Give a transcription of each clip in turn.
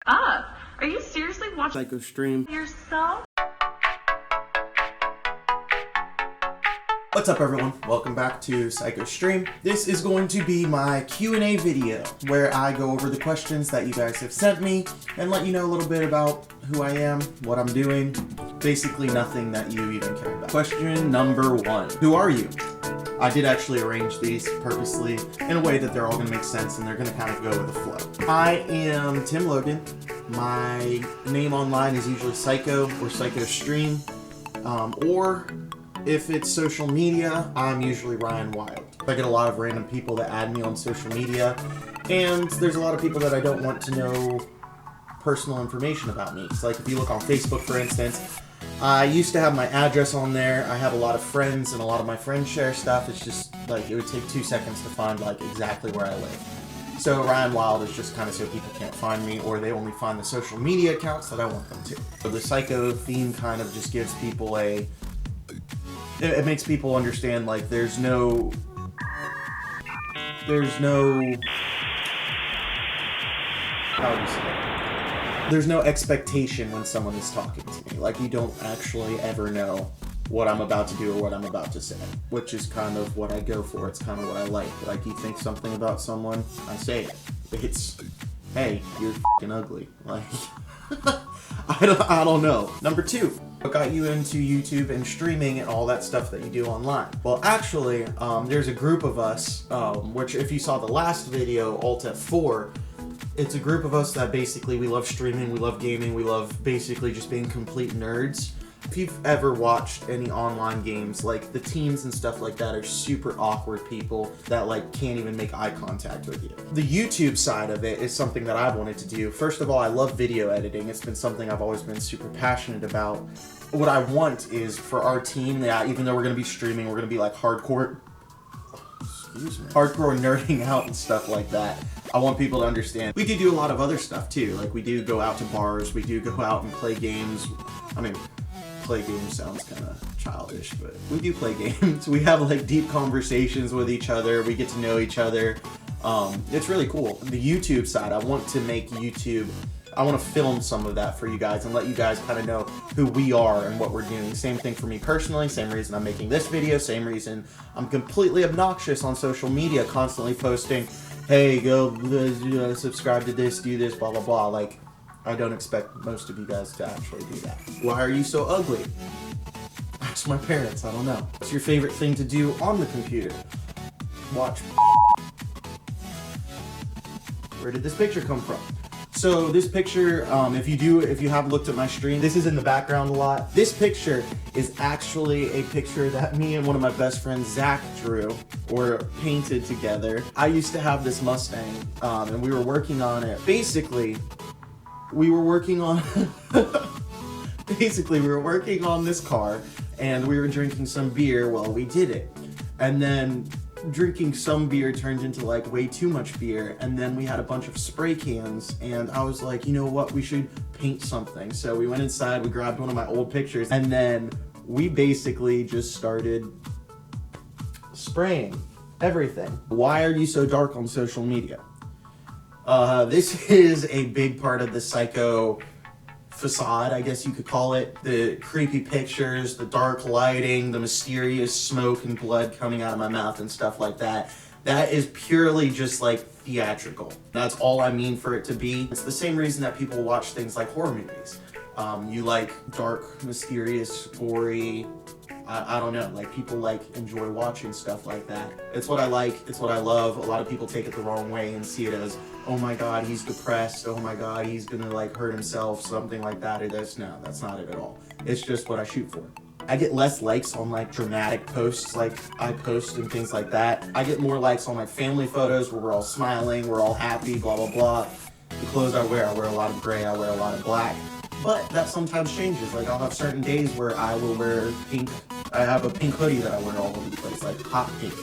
Up. Are you seriously watching Psycho Stream. yourself? What's up everyone? Welcome back to Psycho Stream. This is going to be my Q&A video where I go over the questions that you guys have sent me and let you know a little bit about who I am, what I'm doing, basically nothing that you even care about. Question number 1. Who are you? I did actually arrange these purposely in a way that they're all going to make sense and they're going to kind of go with the flow. I am Tim Logan. My name online is usually Psycho or Psycho Stream, or if it's social media, I'm usually Ryan Wild. I get a lot of random people that add me on social media, and there's a lot of people that I don't want to know personal information about me. So like if you look on Facebook, for instance, I used to have my address on there. I have a lot of friends, and a lot of my friends share stuff. It's just like it would take 2 seconds to find like exactly where I live. So Ryan Wild is just kind of so people can't find me, or they only find the social media accounts that I want them to. So the Psycho theme kind of just gives people it makes people understand like there's no how would you say it? There's no expectation when someone is talking to me. Like you don't actually ever know what I'm about to do or what I'm about to say, which is kind of what I go for. It's kind of what I like. Like you think something about someone, I say it. It's, hey, you're f***ing ugly. Like, I don't know. Number 2, what got you into YouTube and streaming and all that stuff that you do online? Well, actually, there's a group of us, which if you saw the last video, Alt F4, it's a group of us that basically we love streaming, we love gaming, we love basically just being complete nerds. If you've ever watched any online games, like the teams and stuff like that are super awkward people that like can't even make eye contact with you. The YouTube side of it is something that I've wanted to do. First of all, I love video editing. It's been something I've always been super passionate about. What I want is for our team that even though we're going to be streaming, we're going to be like hardcore nerding out and stuff like that. I want people to understand. We do a lot of other stuff too. Like we do go out to bars, we do go out and play games. I mean, play games sounds kind of childish, but we do play games. We have like deep conversations with each other. We get to know each other. It's really cool. The YouTube side, I want to make YouTube, I want to film some of that for you guys and let you guys kind of know who we are and what we're doing. Same thing for me personally, same reason I'm making this video, same reason I'm completely obnoxious on social media, constantly posting, hey, go subscribe to this, do this, blah, blah, blah. Like, I don't expect most of you guys to actually do that. Why are you so ugly? Ask my parents, I don't know. What's your favorite thing to do on the computer? Watch. Where did this picture come from? So this picture, if you have looked at my stream, this is in the background a lot. This picture is actually a picture that me and one of my best friends, Zach, drew or painted together. I used to have this Mustang, and we were working on it. Basically, we were working on this car, and we were drinking some beer while we did it. And then drinking some beer turned into like way too much beer, and then we had a bunch of spray cans, and I was like, you know what, we should paint something. So we went inside, we grabbed one of my old pictures, and then we basically just started spraying everything. Why are you so dark on social media? This is a big part of the Psycho facade, I guess you could call it. The creepy pictures, the dark lighting, the mysterious smoke and blood coming out of my mouth and stuff like that. That is purely just like theatrical. That's all I mean for it to be. It's the same reason that people watch things like horror movies. You like dark, mysterious, gory, I don't know, like people like enjoy watching stuff like that. It's what I like, it's what I love. A lot of people take it the wrong way and see it as, oh my god, he's depressed, oh my god, he's gonna like hurt himself, something like that. No, that's not it at all. It's just what I shoot for. I get less likes on like dramatic posts like I post and things like that. I get more likes on like family photos where we're all smiling, we're all happy, blah blah blah. The clothes I wear a lot of gray, I wear a lot of black. But that sometimes changes. Like I'll have certain days where I will wear pink. I have a pink hoodie that I wear all over the place, like hot pink.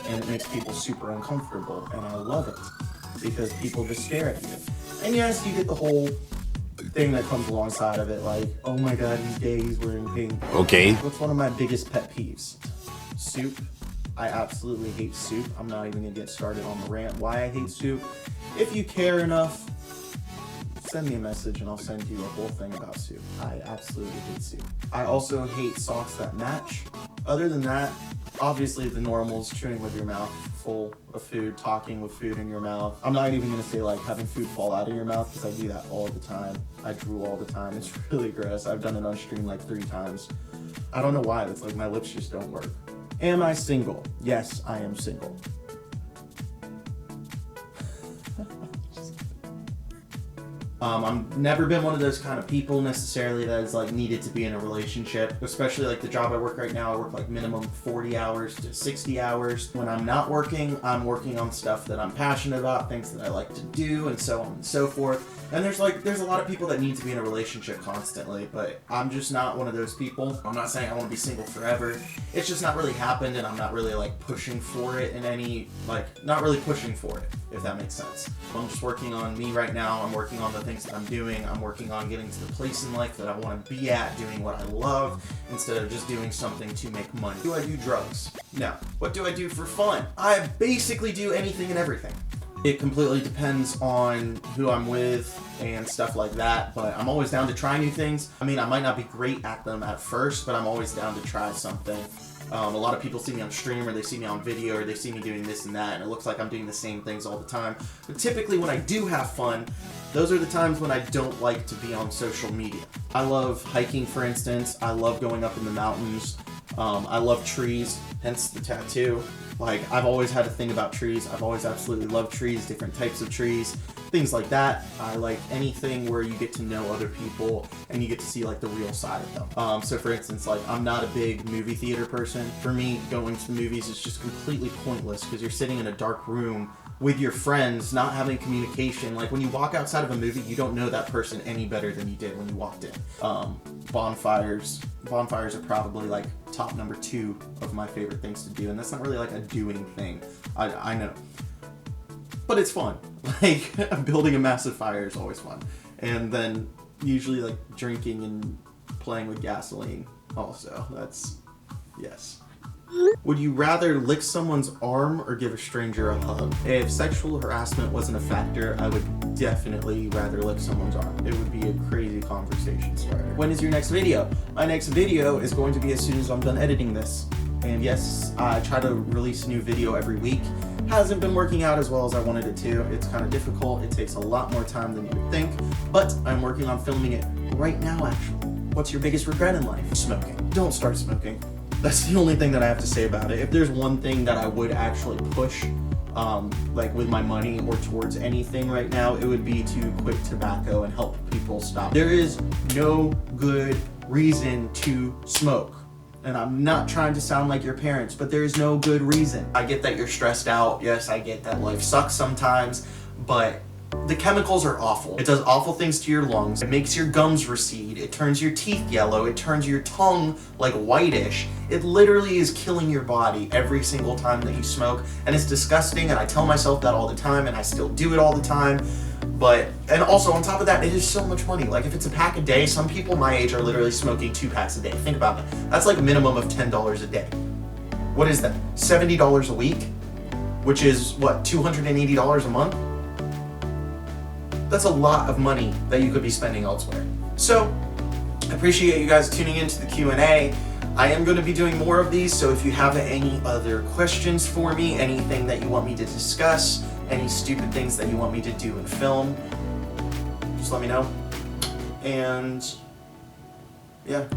And it makes people super uncomfortable, and I love it. Because people just stare at you. And yes, you get the whole thing that comes alongside of it, like, oh my god, he's gay, he's wearing pink. Okay. What's one of my biggest pet peeves? Soup. I absolutely hate soup. I'm not even gonna get started on the rant why I hate soup. If you care enough, send me a message and I'll send you a whole thing about soup. I absolutely hate soup. I also hate socks that match. Other than that, obviously the normals, chewing with your mouth full of food, talking with food in your mouth. I'm not even gonna say like having food fall out of your mouth because I do that all the time. I drool all the time. It's really gross. I've done it on stream like 3 times. I don't know why. It's like my lips just don't work. Am I single? Yes, I am single. I've never been one of those kind of people necessarily that is like needed to be in a relationship, especially like the job I work right now. I work like minimum 40 hours to 60 hours. When I'm not working, I'm working on stuff that I'm passionate about, things that I like to do, and so on and so forth. And there's a lot of people that need to be in a relationship constantly, but I'm just not one of those people. I'm not saying I want to be single forever. It's just not really happened, and I'm not really like pushing for it in any, like, not really pushing for it, if that makes sense. I'm just working on me right now. I'm working on the things that I'm doing. I'm working on getting to the place in life that I want to be at, doing what I love, instead of just doing something to make money. Do I do drugs? No. What do I do for fun? I basically do anything and everything. It completely depends on who I'm with and stuff like that, but I'm always down to try new things. I mean, I might not be great at them at first, but I'm always down to try something. A lot of people see me on stream, or they see me on video, or they see me doing this and that, and it looks like I'm doing the same things all the time. But typically when I do have fun, those are the times when I don't like to be on social media. I love hiking, for instance. I love going up in the mountains. I love trees, hence the tattoo. Like, I've always had a thing about trees. I've always absolutely loved trees, different types of trees, things like that. I like anything where you get to know other people and you get to see like the real side of them. So for instance, like, I'm not a big movie theater person. For me, going to the movies is just completely pointless because you're sitting in a dark room with your friends, not having communication. Like, when you walk outside of a movie, you don't know that person any better than you did when you walked in. Bonfires are probably like top number 2 of my favorite things to do, and that's not really like a doing thing. I know, but it's fun. Like, building a massive fire is always fun, and then usually like drinking and playing with gasoline also. That's, yes. Would you rather lick someone's arm or give a stranger a hug? If sexual harassment wasn't a factor, I would definitely rather lick someone's arm. It would be a crazy conversation starter. When is your next video? My next video is going to be as soon as I'm done editing this. And yes, I try to release a new video every week. Hasn't been working out as well as I wanted it to. It's kind of difficult. It takes a lot more time than you would think, but I'm working on filming it right now, actually. What's your biggest regret in life? Smoking. Don't start smoking. That's the only thing that I have to say about it. If there's one thing that I would actually push, like with my money or towards anything right now, it would be to quit tobacco and help people stop. There is no good reason to smoke. And I'm not trying to sound like your parents, but there is no good reason. I get that you're stressed out. Yes, I get that life sucks sometimes, but the chemicals are awful. It does awful things to your lungs. It makes your gums recede. It turns your teeth yellow. It turns your tongue like whitish. It literally is killing your body every single time that you smoke, and it's disgusting, and I tell myself that all the time, and I still do it all the time. And also on top of that, it is so much money. Like, if it's a pack a day, some people my age are literally smoking 2 packs a day. Think about that. That's like a minimum of $10 a day. What is that? $70 a week? Which is, what, $280 a month? That's a lot of money that you could be spending elsewhere. So, I appreciate you guys tuning into the Q&A. I am going to be doing more of these, so if you have any other questions for me, anything that you want me to discuss, any stupid things that you want me to do and film, just let me know. And, yeah.